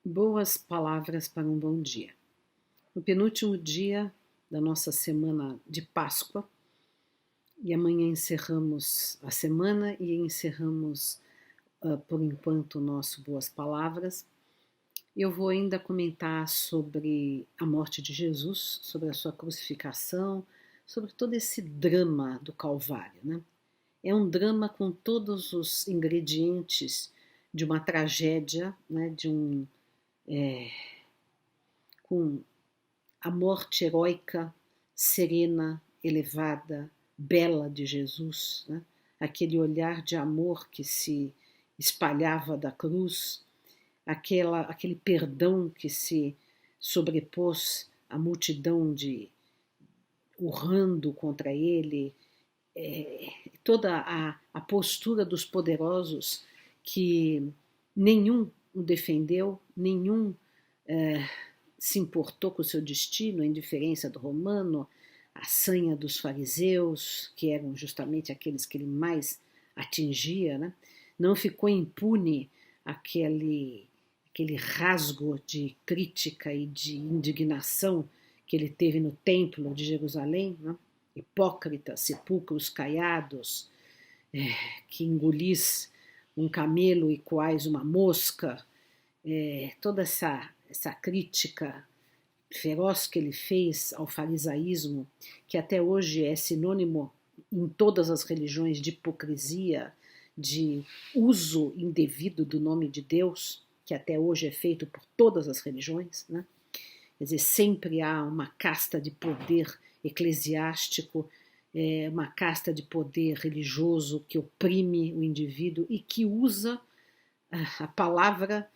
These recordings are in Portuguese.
Boas palavras para um bom dia. No penúltimo dia da nossa semana de Páscoa, e amanhã encerramos a semana e encerramos, por enquanto, o nosso Boas Palavras. Eu vou ainda comentar sobre a morte de Jesus, sobre a sua crucificação, sobre todo esse drama do Calvário, né? É um drama com todos os ingredientes de uma tragédia, né? Com a morte heróica, serena, elevada, bela de Jesus, né? Aquele olhar de amor que se espalhava da cruz, aquele perdão que se sobrepôs à multidão de urrando contra ele, toda a postura dos poderosos que nenhum o defendeu, nenhum se importou com o seu destino, a indiferença do romano, a sanha dos fariseus, que eram justamente aqueles que ele mais atingia, né? Não ficou impune aquele rasgo de crítica e de indignação que ele teve no templo de Jerusalém, né? Hipócritas, sepulcros caiados, que engolis um camelo e quais uma mosca, toda essa crítica feroz que ele fez ao farisaísmo, que até hoje é sinônimo em todas as religiões de hipocrisia, de uso indevido do nome de Deus, que até hoje é feito por todas as religiões, né? Quer dizer, sempre há uma casta de poder eclesiástico, uma casta de poder religioso que oprime o indivíduo e que usa a palavra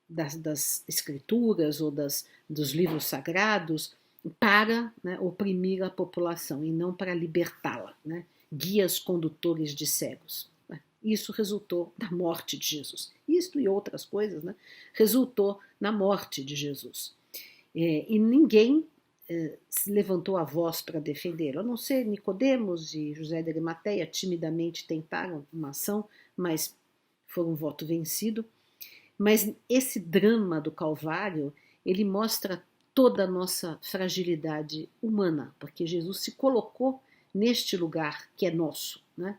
das escrituras ou dos livros sagrados para, né, oprimir a população e não para libertá-la, né? Guias condutores de cegos. Isso resultou na morte de Jesus. Isto e outras coisas, né, resultou na morte de Jesus. E ninguém se levantou a voz para defendê-lo, a não ser Nicodemos e José de Arimateia timidamente tentaram uma ação, mas foram um voto vencido. Mas esse drama do Calvário, ele mostra toda a nossa fragilidade humana, porque Jesus se colocou neste lugar que é nosso, né?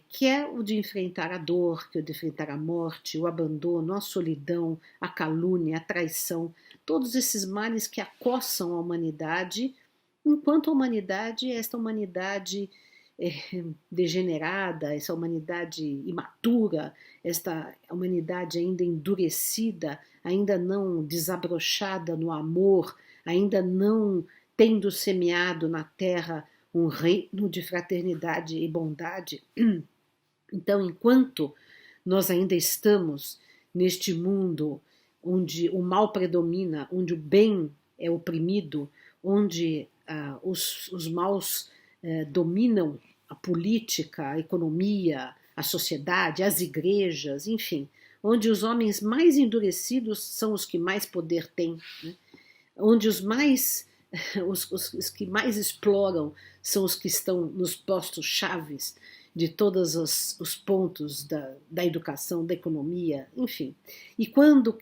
Que é o de enfrentar a dor, que é o de enfrentar a morte, o abandono, a solidão, a calúnia, a traição, todos esses males que acossam a humanidade, enquanto a humanidade, esta humanidade é, degenerada, essa humanidade imatura, esta humanidade ainda endurecida, ainda não desabrochada no amor, ainda não tendo semeado na terra um reino de fraternidade e bondade. Então, enquanto nós ainda estamos neste mundo onde o mal predomina, onde o bem é oprimido, onde os maus dominam a política, a economia, a sociedade, as igrejas, enfim, onde os homens mais endurecidos são os que mais poder têm, né? Onde os que mais exploram são os que estão nos postos chaves de todos os pontos da educação, da economia, enfim. E quando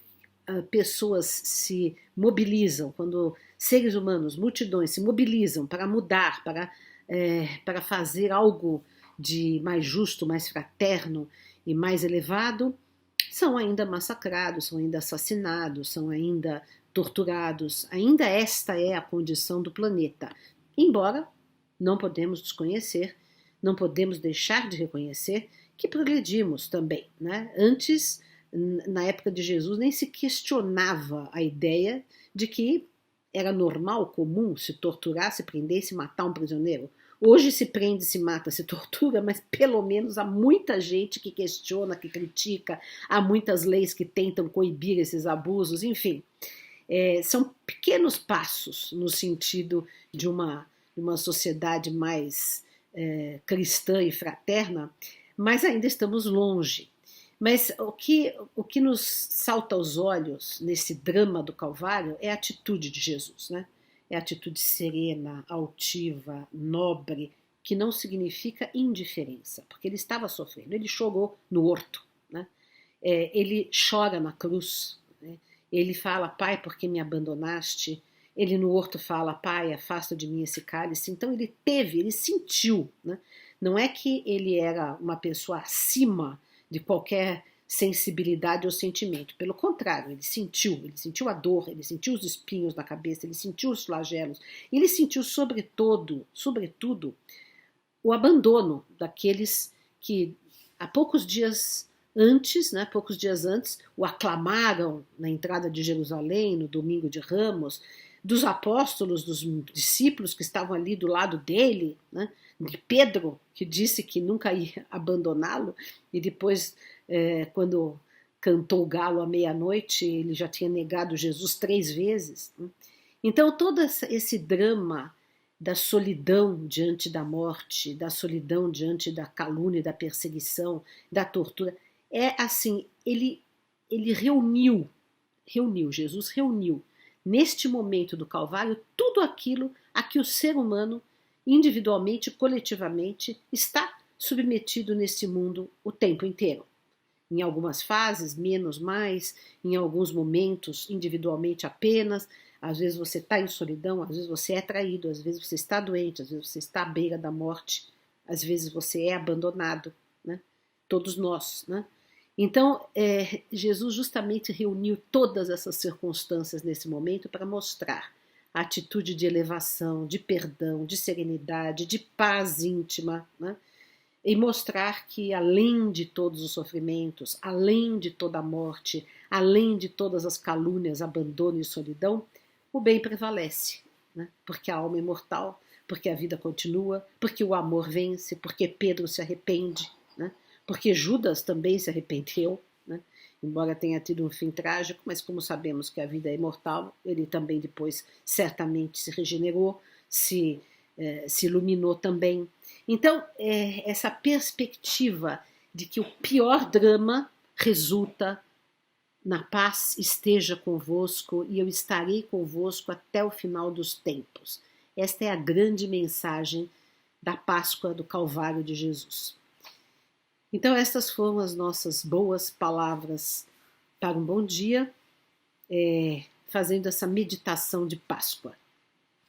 pessoas se mobilizam, quando seres humanos, multidões se mobilizam para mudar, para fazer algo de mais justo, mais fraterno e mais elevado, são ainda massacrados, são ainda assassinados, são ainda torturados. Ainda esta é a condição do planeta. Embora não podemos desconhecer, não podemos deixar de reconhecer que progredimos também, né? Antes, na época de Jesus, nem se questionava a ideia de que era normal, comum, se torturar, se prender e se matar um prisioneiro. Hoje se prende, se mata, se tortura, mas pelo menos há muita gente que questiona, que critica, há muitas leis que tentam coibir esses abusos, enfim. São pequenos passos no sentido de uma sociedade mais cristã e fraterna, mas ainda estamos longe. Mas o que nos salta aos olhos nesse drama do Calvário é a atitude de Jesus, né? É a atitude serena, altiva, nobre, que não significa indiferença, porque ele estava sofrendo, ele chorou no horto, né? ele chora na cruz, né? Ele fala, Pai, por que me abandonaste? Ele no horto fala, Pai, afasta de mim esse cálice. Então ele sentiu, né? Não é que ele era uma pessoa acima de qualquer sensibilidade ou sentimento. Pelo contrário, ele sentiu a dor, ele sentiu os espinhos na cabeça, ele sentiu os flagelos, ele sentiu sobretudo, o abandono daqueles que há poucos dias antes, o aclamaram na entrada de Jerusalém, no domingo de Ramos, dos apóstolos, dos discípulos que estavam ali do lado dele, né? De Pedro, que disse que nunca ia abandoná-lo, e depois, quando cantou o galo à meia-noite, ele já tinha negado Jesus 3 vezes. Né? Então, todo esse drama da solidão diante da morte, da solidão diante da calúnia, da perseguição, da tortura, é assim, Jesus reuniu neste momento do Calvário tudo aquilo a que o ser humano, individualmente, coletivamente, está submetido neste mundo o tempo inteiro. Em algumas fases, menos, mais, em alguns momentos, individualmente apenas. Às vezes você está em solidão, às vezes você é traído, às vezes você está doente, às vezes você está à beira da morte, às vezes você é abandonado, né? Todos nós, né? Então, Jesus justamente reuniu todas essas circunstâncias nesse momento para mostrar a atitude de elevação, de perdão, de serenidade, de paz íntima, né? E mostrar que além de todos os sofrimentos, além de toda a morte, além de todas as calúnias, abandono e solidão, o bem prevalece, né? Porque a alma é imortal, porque a vida continua, porque o amor vence, porque Pedro se arrepende, né? Porque Judas também se arrependeu, né? Embora tenha tido um fim trágico, mas como sabemos que a vida é imortal, ele também depois certamente se regenerou, se iluminou também. Então, essa perspectiva de que o pior drama resulta na paz esteja convosco e eu estarei convosco até o final dos tempos. Esta é a grande mensagem da Páscoa do Calvário de Jesus. Então, estas foram as nossas boas palavras para um bom dia, fazendo essa meditação de Páscoa.